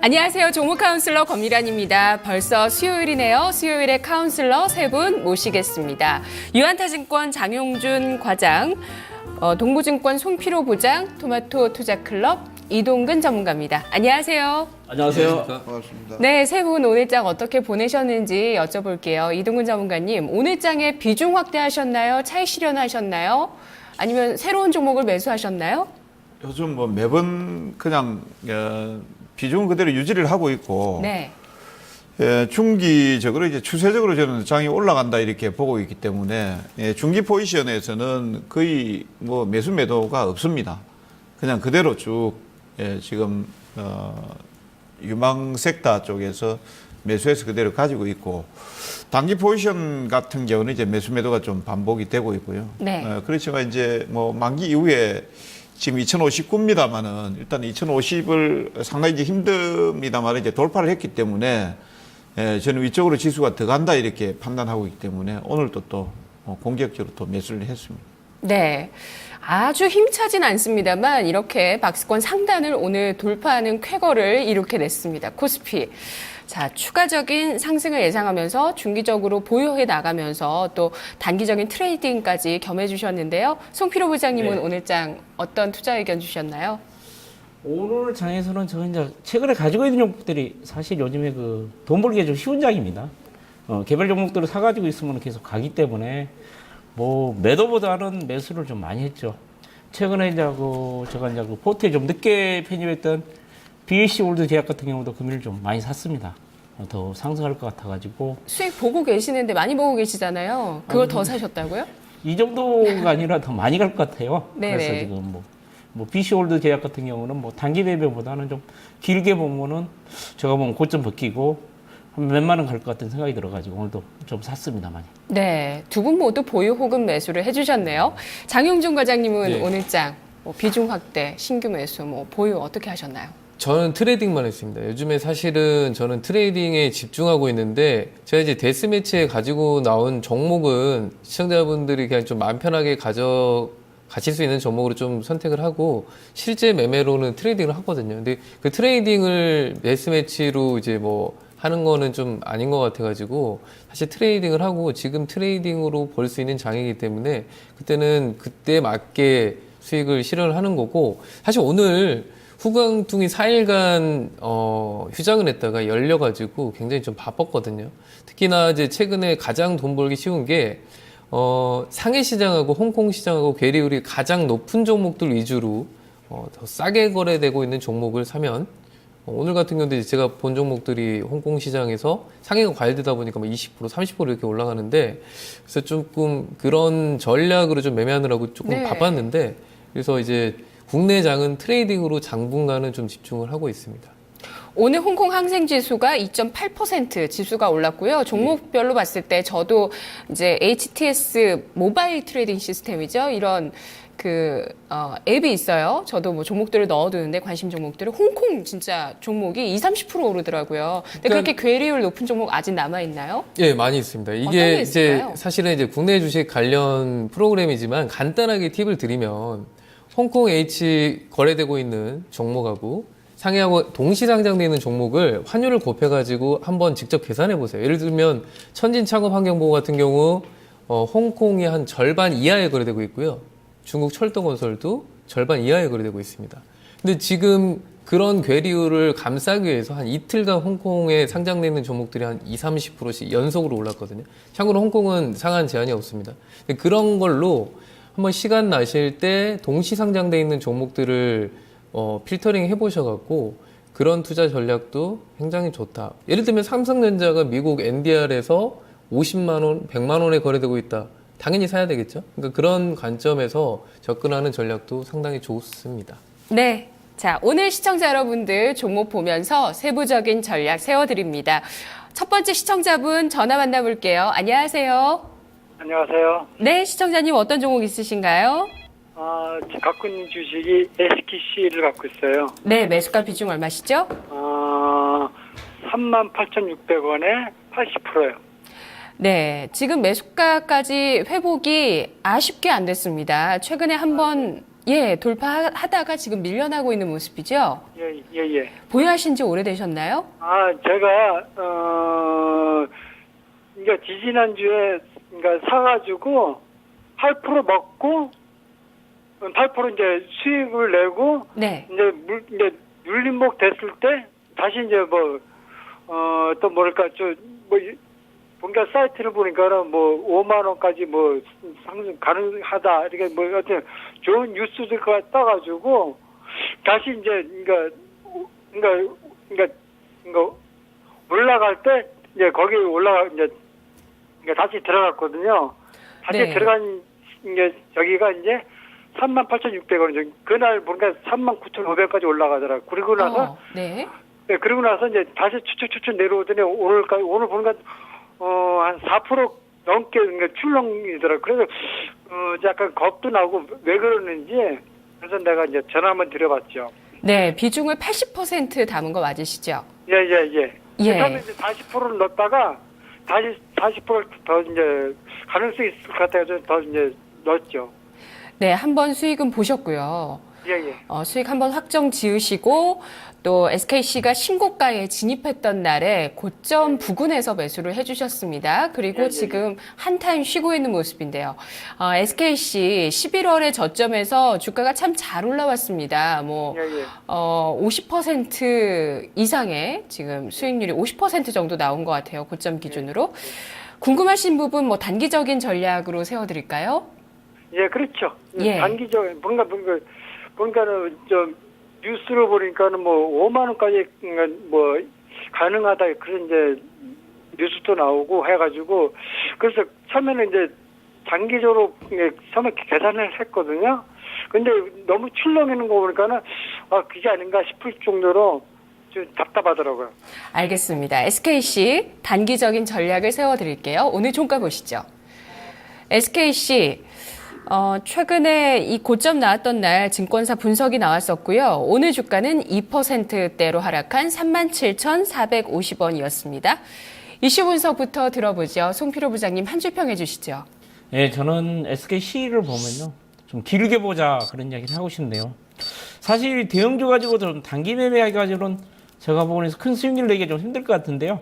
안녕하세요. 종목 카운슬러 권미란입니다. 벌써 수요일이네요. 수요일에 카운슬러 세 분 모시겠습니다. 유한타증권 장용준 과장, 동부증권 송필호 부장, 토마토 투자클럽 이동근 전문가입니다. 안녕하세요. 안녕하세요. 반갑습니다. 네, 세 분 오늘 장 어떻게 보내셨는지 여쭤볼게요. 이동근 전문가님, 오늘 장에 비중 확대하셨나요? 차익 실현하셨나요? 아니면 새로운 종목을 매수하셨나요? 요즘 뭐 매번 그냥 비중 그대로 유지를 하고 있고, 네. 중기적으로 이제 추세적으로 저는 장이 올라간다 이렇게 보고 있기 때문에 중기 포지션에서는 거의 뭐 매수 매도가 없습니다. 그냥 그대로 쭉 지금 유망 섹터 쪽에서 매수해서 그대로 가지고 있고, 단기 포지션 같은 경우는 이제 매수 매도가 좀 반복이 되고 있고요. 네. 그렇지만 이제 뭐 만기 이후에 지금 2059입니다만은 일단 2050을 상당히 이제 힘듭니다만 이제 돌파를 했기 때문에 저는 위쪽으로 지수가 더 간다 이렇게 판단하고 있기 때문에 오늘도 또 공격적으로 또 매수를 했습니다. 네. 아주 힘차진 않습니다만 이렇게 박스권 상단을 오늘 돌파하는 쾌거를 이렇게 냈습니다. 코스피. 자, 추가적인 상승을 예상하면서 중기적으로 보유해 나가면서 또 단기적인 트레이딩까지 겸해 주셨는데요. 송필호 부장님은 네. 오늘 장 어떤 투자 의견 주셨나요? 오늘 장에서는 저 이제 최근에 가지고 있는 종목들이 사실 요즘에 그 돈 벌기가 좀 쉬운 장입니다. 개별 종목들을 사가지고 있으면 계속 가기 때문에 뭐 매도보다는 매수를 좀 많이 했죠. 최근에 이제 제가 이제 포트에 좀 늦게 편입했던 BAC 올드 제약 같은 경우도 금리를 좀 많이 샀습니다. 더 상승할 것 같아가지고. 수익 보고 계시는데 많이 보고 계시잖아요. 그걸 더 사셨다고요? 이 정도가 아니라 더 많이 갈 것 같아요. 네네. 그래서 지금 뭐 BC 올드 제약 같은 경우는 뭐 단기 매매보다는 좀 길게 보면은 제가 보면 고점 벗기고 한 몇만 원 갈 것 같은 생각이 들어가지고 오늘도 좀 샀습니다, 많이. 네. 두 분 모두 보유 혹은 매수를 해주셨네요. 장용준 과장님은 네. 오늘 장 비중 확대, 신규 매수, 보유 어떻게 하셨나요? 저는 트레이딩만 했습니다. 요즘에 사실은 저는 트레이딩에 집중하고 있는데, 제가 이제 데스매치에 가지고 나온 종목은 시청자분들이 그냥 좀 마음 편하게 가실 수 있는 종목으로 좀 선택을 하고, 실제 매매로는 트레이딩을 하거든요. 근데 그 트레이딩을 데스매치로 이제 뭐 하는 거는 좀 아닌 것 같아가지고, 사실 트레이딩을 하고 지금 트레이딩으로 벌 수 있는 장이기 때문에 그때는 그때 맞게 수익을 실현을 하는 거고, 사실 오늘 후광퉁이 4일간 휴장을 했다가 열려가지고 굉장히 좀 바빴거든요. 특히나 이제 최근에 가장 돈 벌기 쉬운 게 상해 시장하고 홍콩 시장하고 괴리율이 가장 높은 종목들 위주로 더 싸게 거래되고 있는 종목을 사면, 오늘 같은 경우도 이제 제가 본 종목들이 홍콩 시장에서 상해가 과열되다 보니까 뭐 20%, 30% 이렇게 올라가는데, 그래서 조금 그런 전략으로 좀 매매하느라고 조금 네. 바빴는데, 그래서 이제 국내 장은 트레이딩으로 당분간은 좀 집중을 하고 있습니다. 오늘 홍콩 항생지수가 2.8% 지수가 올랐고요. 종목별로 봤을 때 저도 이제 HTS 모바일 트레이딩 시스템이죠. 이런 앱이 있어요. 저도 뭐 종목들을 넣어두는데 관심 종목들을 홍콩 진짜 종목이 20-30% 오르더라고요. 근데 그렇게 괴리율 높은 종목 아직 남아있나요? 예, 많이 있습니다. 어떤 게 이게 이제 있을까요? 사실은 이제 국내 주식 관련 프로그램이지만 간단하게 팁을 드리면, 홍콩 H 거래되고 있는 종목하고 상해하고 동시 상장되어 있는 종목을 환율을 곱해가지고 한번 직접 계산해 보세요. 예를 들면 천진창업환경보호 같은 경우 홍콩이 한 절반 이하에 거래되고 있고요. 중국 철도건설도 절반 이하에 거래되고 있습니다. 근데 지금 그런 괴리율을 감싸기 위해서 한 이틀간 홍콩에 상장되어 있는 종목들이 한 20-30%씩 연속으로 올랐거든요. 참고로 홍콩은 상한 제한이 없습니다. 근데 그런 걸로 한번 시간 나실 때 동시 상장되어 있는 종목들을 필터링 해보셔갖고 그런 투자 전략도 굉장히 좋다. 예를 들면 삼성전자가 미국 NDR에서 50만 원, 100만 원에 거래되고 있다. 당연히 사야 되겠죠. 그러니까 그런 관점에서 접근하는 전략도 상당히 좋습니다. 네. 자, 오늘 시청자 여러분들 종목 보면서 세부적인 전략 세워드립니다. 첫 번째 시청자분 전화 만나볼게요. 안녕하세요. 안녕하세요. 네, 시청자님 어떤 종목 있으신가요? 갖고 있는 주식이 SKC를 갖고 있어요. 네, 매수가 비중 얼마시죠? 38,600원에 80%요. 네, 지금 매수가까지 회복이 아쉽게 안 됐습니다. 최근에 한번 예, 돌파하다가 지금 밀려나고 있는 모습이죠. 예, 예, 예. 보유하신 지 오래되셨나요? 아, 제가, 그러니까 지지난주에, 그러니까 사가지고 8% 먹고, 8% 이제 수익을 내고, 네. 이제 눌림목 됐을 때, 다시 이제 또 뭐랄까, 뭔가 사이트를 보니까는 5만 원까지 상승 가능하다. 이렇게 어떤 좋은 뉴스들과 떠가지고, 다시 이제, 그러니까 올라갈 때, 이제 거기 이제 다시 들어갔거든요. 다시 네. 들어간, 저기가 이제 38,600원. 그날 보니까 39,500원까지 올라가더라고요. 그리고 나서, 네. 네, 그리고 나서 이제 다시 추측 내려오더니 오늘 보니까 한 4% 넘게 출렁이더라고요. 그래서 약간 겁도 나고 왜 그러는지 그래서 내가 이제 전화 한번 드려봤죠. 네, 비중을 80% 담은 거 맞으시죠? 예. 예. 처음에 이제 40%를 넣었다가 다시 40%를 더 이제 가능성이 있을 것 같아서 더 이제 넣었죠. 네, 한번 수익은 보셨고요. 예. 수익 한번 확정 지으시고 또 SKC가 신고가에 진입했던 날에 고점 부근에서 매수를 해주셨습니다. 그리고 지금 한타임 쉬고 있는 모습인데요. SKC 11월에 저점에서 주가가 참 잘 올라왔습니다. 50% 이상의 지금 수익률이 50% 정도 나온 것 같아요. 고점 기준으로. 궁금하신 부분 단기적인 전략으로 세워드릴까요? 예, 그렇죠. 예. 단기적인 뭔가는 뉴스로 보니까는 5만 원까지 가능하다 그런 이제 뉴스도 나오고 해가지고 그래서 처음에는 이제 장기적으로 처음에 계산을 했거든요. 근데 너무 출렁이는 거 보니까는 그게 아닌가 싶을 정도로 좀 답답하더라고요. 알겠습니다. SKC 단기적인 전략을 세워드릴게요. 오늘 종가 보시죠. SKC 최근에 이 고점 나왔던 날 증권사 분석이 나왔었고요. 오늘 주가는 2%대로 하락한 37,450원이었습니다. 이슈 분석부터 들어보죠. 송필호 부장님 한 줄 평해 주시죠. 네, 저는 SKC를 보면요. 좀 길게 보자 그런 이야기를 하고 싶네요. 사실 대형주 가지고 좀 단기 매매하기 가지고는 제가 보기에는 큰 수익률 내기 좀 힘들 것 같은데요.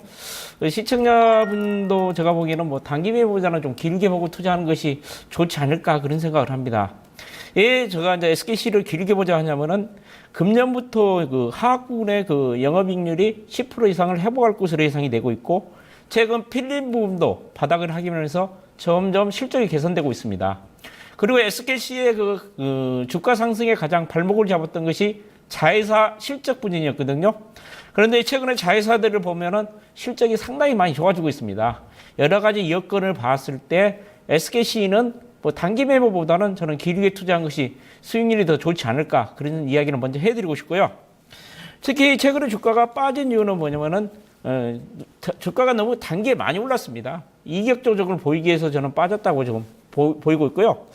시청자분도 제가 보기에는 단기 매매보다는 좀 길게 보고 투자하는 것이 좋지 않을까 그런 생각을 합니다. 예, 제가 이제 SKC를 길게 보자 하냐면은 금년부터 그 하악부분의 그 영업이익률이 10% 이상을 회복할 것으로 예상이 되고 있고 최근 필름 부분도 바닥을 하기면서 점점 실적이 개선되고 있습니다. 그리고 SKC의 그 주가 상승에 가장 발목을 잡았던 것이 자회사 실적 부진이었거든요. 그런데 최근에 자회사들을 보면은 실적이 상당히 많이 좋아지고 있습니다. 여러 가지 여건을 봤을 때 SKC는 단기 매매보다는 저는 길게 투자한 것이 수익률이 더 좋지 않을까 그런 이야기를 먼저 해드리고 싶고요. 특히 최근에 주가가 빠진 이유는 뭐냐면은 주가가 너무 단기에 많이 올랐습니다. 이격 조정을 보이기 위해서 저는 빠졌다고 지금 보이고 있고요.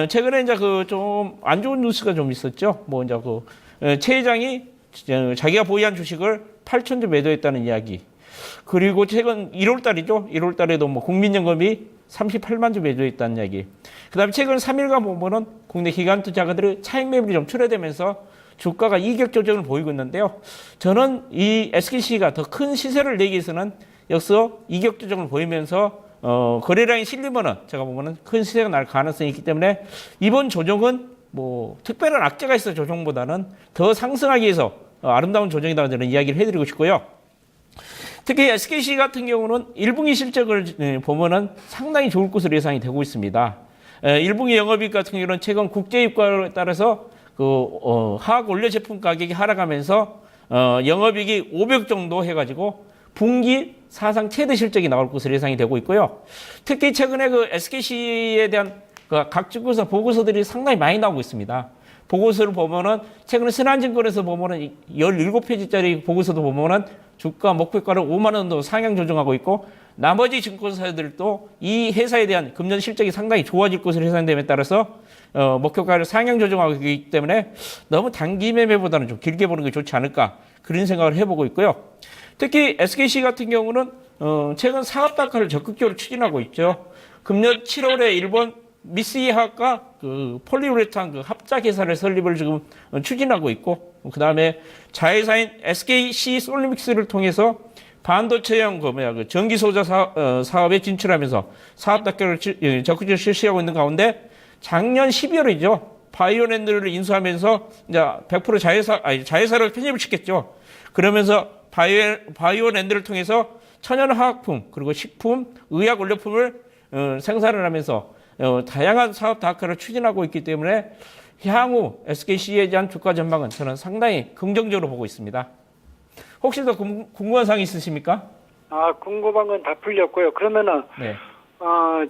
최근에 이제 좀 안 좋은 뉴스가 좀 있었죠. 최 회장이 자기가 보유한 주식을 8,000주 매도했다는 이야기. 그리고 최근 1월 달이죠. 1월 달에도 국민연금이 38만 주 매도했다는 이야기. 그 다음에 최근 3일간 보면은 국내 기관 투자가들의 차익 매물이 좀 출회되면서 주가가 이격 조정을 보이고 있는데요. 저는 이 SKC가 더 큰 시세를 내기 위해서는 여기서 이격 조정을 보이면서 거래량이 실리면은 제가 보면은 큰 시세가 날 가능성이 있기 때문에 이번 조정은 특별한 악재가 있어 조정보다는 더 상승하기 위해서 아름다운 조정이다 저는 이야기를 해드리고 싶고요. 특히 SKC 같은 경우는 1분기 실적을 보면은 상당히 좋을 것으로 예상이 되고 있습니다. 1분기 영업이익 같은 경우는 최근 국제유가에 따라서 화학 원료 제품 가격이 하락하면서 영업이익이 500 정도 해가지고 분기 사상 최대 실적이 나올 것으로 예상이 되고 있고요. 특히 최근에 SKC에 대한 각 증권사 보고서들이 상당히 많이 나오고 있습니다. 보고서를 보면은 최근에 신한증권에서 보면은 17페이지짜리 보고서도 보면은 주가 목표가를 5만 원도 상향 조정하고 있고 나머지 증권사들도 이 회사에 대한 금년 실적이 상당히 좋아질 것으로 예상됨에 따라서 목표가를 상향 조정하고 있기 때문에 너무 단기 매매보다는 좀 길게 보는 게 좋지 않을까 그런 생각을 해보고 있고요. 특히 SKC 같은 경우는 최근 사업 단가를 적극적으로 추진하고 있죠. 금년 7월에 일본 미쓰이하과 그 폴리우레탄 그 합작 회사를 설립을 지금 추진하고 있고, 그 다음에 자회사인 SKC 솔루믹스를 통해서 반도체형 그 전기 소자 사업에 진출하면서 사업 단계를 적극적으로 실시하고 있는 가운데 작년 12월이죠. 바이오랜드를 인수하면서 이제 100% 자회사를 편입을 시켰죠. 그러면서 바이오랜드를 통해서 천연 화학품 그리고 식품, 의약 원료품을 생산을 하면서 다양한 사업 다각화를 추진하고 있기 때문에 향후 SKC에 대한 주가 전망은 저는 상당히 긍정적으로 보고 있습니다. 혹시 더 궁금한 사항 있으십니까? 궁금한 건 다 풀렸고요. 그러면은 네.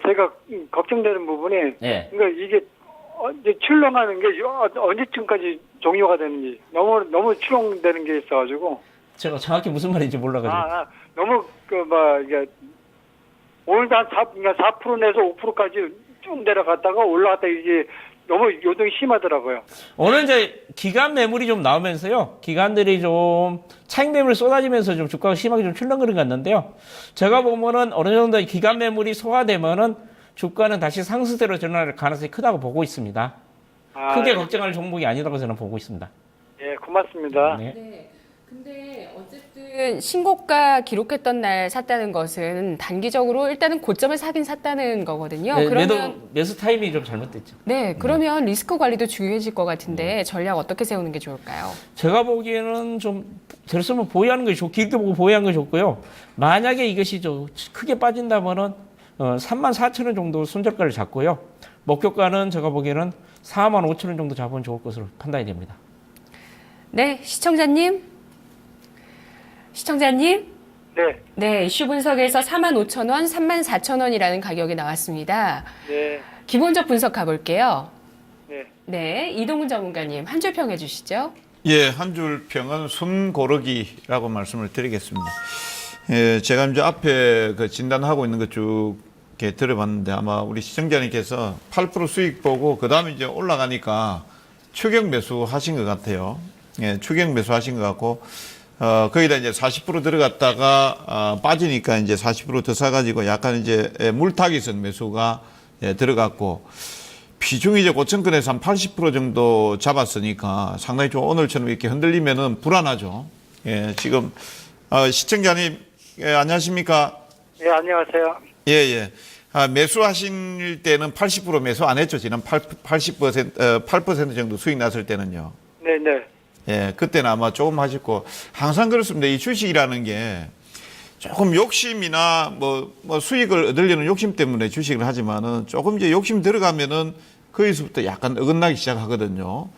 제가 걱정되는 부분이 네. 그러니까 이게 이제 출렁하는 게 언제쯤까지 종료가 되는지 너무 출렁되는 게 있어가지고 제가 정확히 무슨 말인지 몰라가지고. 너무 이게 오늘도 한 4% 내서 5%까지 쭉 내려갔다가 올라갔다 이게 너무 요동이 심하더라고요. 오늘 이제 기간 매물이 좀 나오면서요. 기관들이 좀 차익 매물 쏟아지면서 좀 주가가 심하게 좀 출렁거린 것 같는데요. 제가 보면은 어느 정도 기간 매물이 소화되면은 주가는 다시 상승세로 전환할 가능성이 크다고 보고 있습니다. 크게 걱정할 종목이 아니라고 저는 보고 있습니다. 예, 고맙습니다. 네. 네. 근데 어쨌든 신고가 기록했던 날 샀다는 것은 단기적으로 일단은 고점을 사긴 샀다는 거거든요. 네, 그러면 매수 타이밍이 좀 잘못됐죠. 네, 그러면 리스크 관리도 중요해질 것 같은데 전략 어떻게 세우는 게 좋을까요? 제가 보기에는 좀 들었으면 보유하는 게 길게 보고 보유하는 게 좋고요. 만약에 이것이 좀 크게 빠진다면은 34,000원 정도 손절가를 잡고요. 목표가는 제가 보기에는 45,000원 정도 잡으면 좋을 것으로 판단이 됩니다. 네, 시청자님. 네. 네, 이슈 분석에서 45,000원, 34,000원이라는 가격이 나왔습니다. 네. 기본적 분석 가볼게요. 네. 네, 이동훈 전문가님 한 줄 평해 주시죠. 예, 한 줄 평은 숨 고르기라고 말씀을 드리겠습니다. 예, 제가 이제 앞에 그 진단하고 있는 거 쭉 이렇게 들어봤는데 아마 우리 시청자님께서 8% 수익 보고 그 다음에 이제 올라가니까 추격 매수 하신 것 같아요. 예, 추격 매수 하신 것 같고, 거기다 이제 40% 들어갔다가, 빠지니까 이제 40% 더 사가지고 약간 이제 물타기선 매수가 들어갔고, 비중이 이제 고점권에서 한 80% 정도 잡았으니까 상당히 좀 오늘처럼 이렇게 흔들리면은 불안하죠. 예, 지금, 시청자님, 예, 안녕하십니까? 예, 안녕하세요. 예, 예. 매수하실 때는 80% 매수 안 했죠. 지난 8% 정도 수익 났을 때는요. 네, 네. 예, 그때는 아마 조금 하셨고, 항상 그렇습니다. 이 주식이라는 게 조금 욕심이나 뭐 수익을 얻으려는 욕심 때문에 주식을 하지만은 조금 이제 욕심 들어가면은 거기서부터 약간 어긋나기 시작하거든요.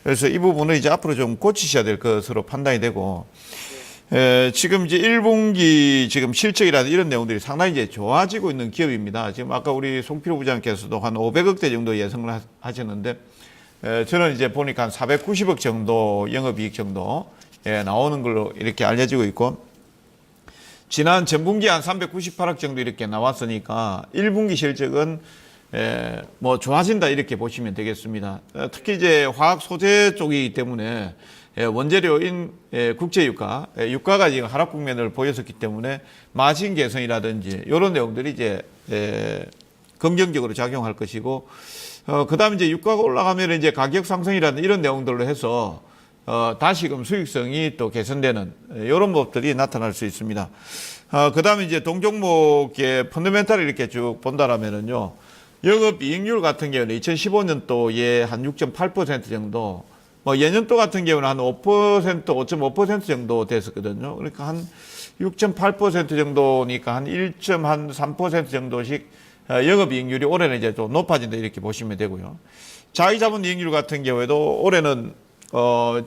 그래서 이 부분은 이제 앞으로 좀 고치셔야 될 것으로 판단이 되고, 지금 이제 1분기 지금 실적이라는 이런 내용들이 상당히 이제 좋아지고 있는 기업입니다. 지금 아까 우리 송필호 부장께서도 한 500억대 정도 예상을 하셨는데, 저는 이제 보니까 한 490억 정도 영업이익 정도 나오는 걸로 이렇게 알려지고 있고, 지난 전분기 한 398억 정도 이렇게 나왔으니까 1분기 실적은 뭐 좋아진다 이렇게 보시면 되겠습니다. 특히 이제 화학 소재 쪽이기 때문에 원재료인 국제유가, 유가가 지금 하락 국면을 보였었기 때문에 마진 개선이라든지 이런 내용들이 이제 긍정적으로 작용할 것이고, 그 다음에 이제 유가가 올라가면 이제 가격 상승이라든 이런 내용들로 해서 다시금 수익성이 또 개선되는 이런 법들이 나타날 수 있습니다. 그 다음에 이제 동종목의 펀더멘탈을 이렇게 쭉 본다라면은요, 영업이익률 같은 경우는 2015년도에 한 6.8% 정도, 뭐 예년도 같은 경우는 한 5%, 5.5% 정도 됐었거든요. 그러니까 한 6.8% 정도니까 한 1.3% 정도씩 영업이익률이 올해는 이제 좀 높아진다 이렇게 보시면 되고요. 자기자본이익률 같은 경우에도 올해는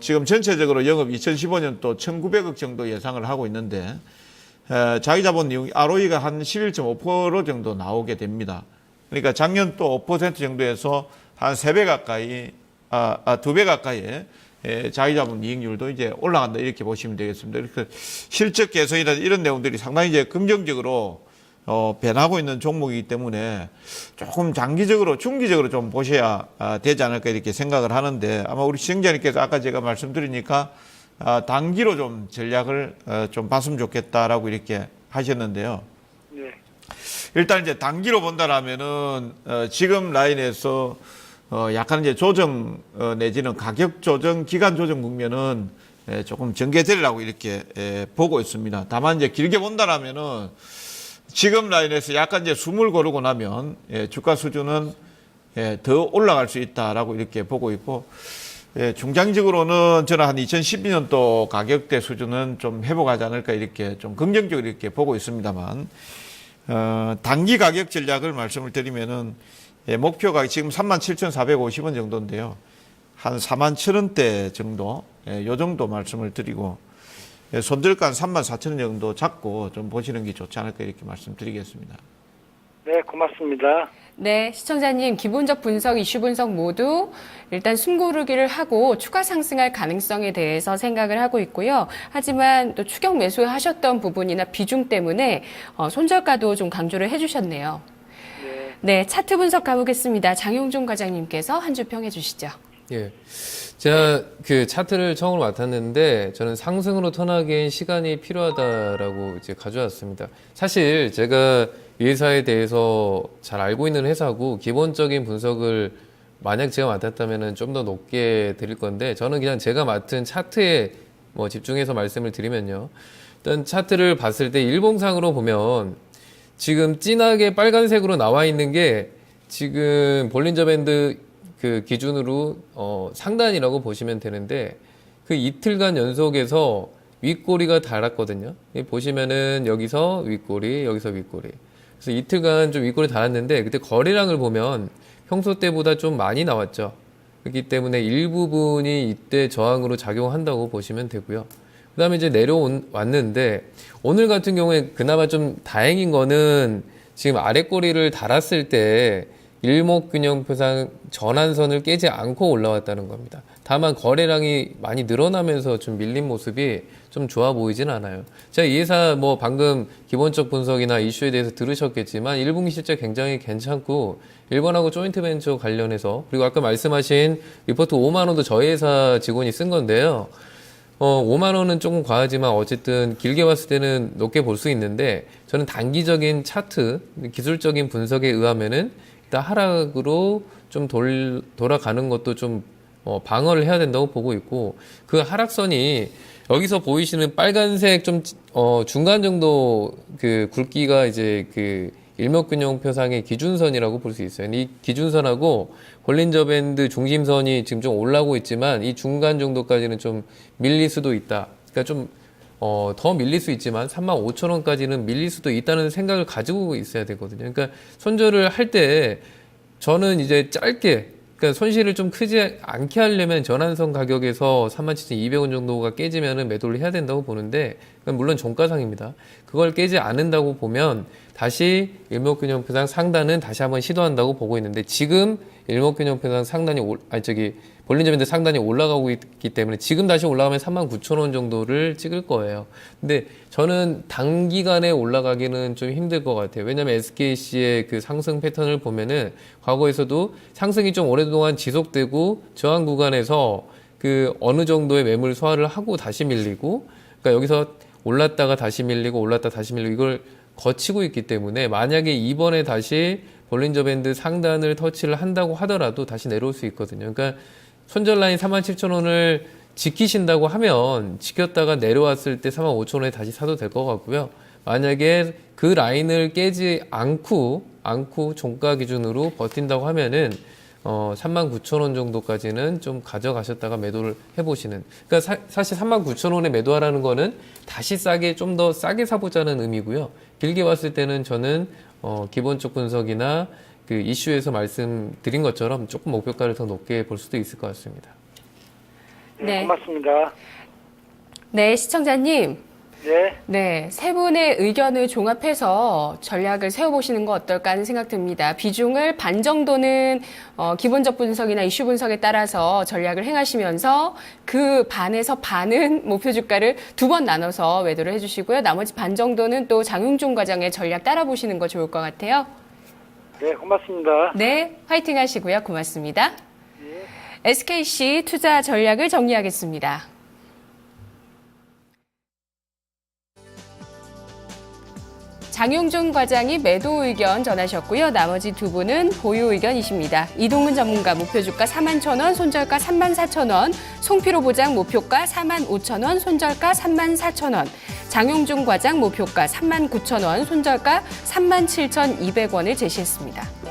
지금 전체적으로 영업 2015년도 1,900억 정도 예상을 하고 있는데, 자기자본 ROE가 한 11.5% 정도 나오게 됩니다. 그러니까 작년 또 5% 정도에서 한 3배 가까이, 2배 가까이의 자기자본 이익률도 이제 올라간다 이렇게 보시면 되겠습니다. 그러니까 실적 개선이나 이런 내용들이 상당히 이제 긍정적으로 변하고 있는 종목이기 때문에 조금 장기적으로, 중기적으로 좀 보셔야 되지 않을까 이렇게 생각을 하는데, 아마 우리 시청자님께서 아까 제가 말씀드리니까 단기로 좀 전략을 좀 봤으면 좋겠다라고 이렇게 하셨는데요. 네. 일단 이제 단기로 본다라면은 지금 라인에서 약간 이제 조정 내지는 가격 조정, 기간 조정 국면은 조금 전개되리라고 이렇게 보고 있습니다. 다만 이제 길게 본다라면은 지금 라인에서 약간 이제 숨을 고르고 나면 주가 수준은 더 올라갈 수 있다라고 이렇게 보고 있고, 중장기적으로는 저는 한 2012년도 가격대 수준은 좀 회복하지 않을까 이렇게 좀 긍정적으로 이렇게 보고 있습니다만, 단기 가격 전략을 말씀을 드리면은 목표가 지금 37,450원 정도인데요. 한 41,000원대 정도, 요 정도 말씀을 드리고, 손절가 한 34,000원 정도 잡고 좀 보시는 게 좋지 않을까 이렇게 말씀드리겠습니다. 네, 고맙습니다. 네, 시청자님, 기본적 분석, 이슈 분석 모두 일단 숨고르기를 하고 추가 상승할 가능성에 대해서 생각을 하고 있고요. 하지만 또 추격 매수하셨던 부분이나 비중 때문에 손절가도 좀 강조를 해주셨네요. 네, 차트 분석 가보겠습니다. 장용종 과장님께서 한 주 평해 주시죠. 예. 제가 그 차트를 처음으로 맡았는데 저는 상승으로 턴하기엔 시간이 필요하다라고 이제 가져왔습니다. 사실 제가 이 회사에 대해서 잘 알고 있는 회사고 기본적인 분석을 만약 제가 맡았다면은 좀 더 높게 드릴 건데 저는 그냥 제가 맡은 차트에 뭐 집중해서 말씀을 드리면요. 일단 차트를 봤을 때 일봉상으로 보면 지금 진하게 빨간색으로 나와 있는 게 지금 볼린저 밴드 그 기준으로 상단이라고 보시면 되는데 그 이틀간 연속에서 윗꼬리가 달았거든요. 보시면은 여기서 윗꼬리, 여기서 윗꼬리. 그래서 이틀간 좀 윗꼬리 달았는데 그때 거래량을 보면 평소 때보다 좀 많이 나왔죠. 그렇기 때문에 일부분이 이때 저항으로 작용한다고 보시면 되고요. 그 다음에 이제 내려왔는데 오늘 같은 경우에 그나마 좀 다행인 거는 지금 아랫꼬리를 달았을 때 일목균형표상 전환선을 깨지 않고 올라왔다는 겁니다. 다만 거래량이 많이 늘어나면서 좀 밀린 모습이 좀 좋아 보이진 않아요. 제가 이 회사 뭐 방금 기본적 분석이나 이슈에 대해서 들으셨겠지만 1분기 실적 굉장히 괜찮고 일본하고 조인트 벤처 관련해서 그리고 아까 말씀하신 리포트 5만 원도 저희 회사 직원이 쓴 건데요. 5만 원은 조금 과하지만 어쨌든 길게 봤을 때는 높게 볼 수 있는데 저는 단기적인 차트, 기술적인 분석에 의하면은 일단 하락으로 좀 돌아가는 것도 좀 방어를 해야 된다고 보고 있고 그 하락선이 여기서 보이시는 빨간색 좀 중간 정도 그 굵기가 이제 그 일목균형표상의 기준선이라고 볼 수 있어요. 이 기준선하고 볼린저 밴드 중심선이 지금 좀 올라오고 있지만 이 중간 정도까지는 좀 밀릴 수도 있다. 그러니까 좀 더 밀릴 수 있지만 35,000원까지는 밀릴 수도 있다는 생각을 가지고 있어야 되거든요. 그러니까 손절을 할 때 저는 이제 짧게 그러니까 손실을 좀 크지 않게 하려면 전환선 가격에서 37,200원 정도가 깨지면은 매도를 해야 된다고 보는데 물론 종가상입니다. 그걸 깨지 않는다고 보면 다시 일목균형표상 상단은 다시 한번 시도한다고 보고 있는데 지금 일목균형표상 상단이 볼린저 밴드 상단이 올라가고 있기 때문에 지금 다시 올라가면 39,000원 정도를 찍을 거예요. 근데 저는 단기간에 올라가기는 좀 힘들 것 같아요. 왜냐하면 SKC의 그 상승 패턴을 보면은 과거에서도 상승이 좀 오랫동안 지속되고 저항 구간에서 그 어느 정도의 매물 소화를 하고 다시 밀리고 그러니까 여기서 올랐다가 다시 밀리고 올랐다 다시 밀리고 이걸 거치고 있기 때문에 만약에 이번에 다시 볼린저 밴드 상단을 터치를 한다고 하더라도 다시 내려올 수 있거든요. 그러니까 손절 라인 47,000원을 지키신다고 하면 지켰다가 내려왔을 때 45,000원에 다시 사도 될 것 같고요. 만약에 그 라인을 깨지 않고 종가 기준으로 버틴다고 하면은 39,000원 정도까지는 좀 가져가셨다가 매도를 해보시는. 그러니까 사실 39,000원에 매도하라는 거는 다시 싸게 좀 더 싸게 사보자는 의미고요. 길게 봤을 때는 저는 기본적 분석이나 그 이슈에서 말씀드린 것처럼 조금 목표가를 더 높게 볼 수도 있을 것 같습니다. 네. 고맙습니다. 네, 시청자님. 네. 네, 세 분의 의견을 종합해서 전략을 세워보시는 거 어떨까 하는 생각 듭니다. 비중을 반 정도는 기본적 분석이나 이슈 분석에 따라서 전략을 행하시면서 그 반에서 반은 목표 주가를 2번 나눠서 매도를 해주시고요. 나머지 반 정도는 또 장용종 과장의 전략 따라보시는 거 좋을 것 같아요. 네, 고맙습니다. 네, 화이팅 하시고요. 고맙습니다. SKC 투자 전략을 정리하겠습니다. 장용준 과장이 매도 의견 전하셨고요. 나머지 두 분은 보유 의견이십니다. 이동근 전문가 목표주가 41,000원, 손절가 34,000원, 송필호 부장 목표가 45,000원, 손절가 34,000원, 장용준 과장 목표가 39,000원, 손절가 37,200원을 제시했습니다.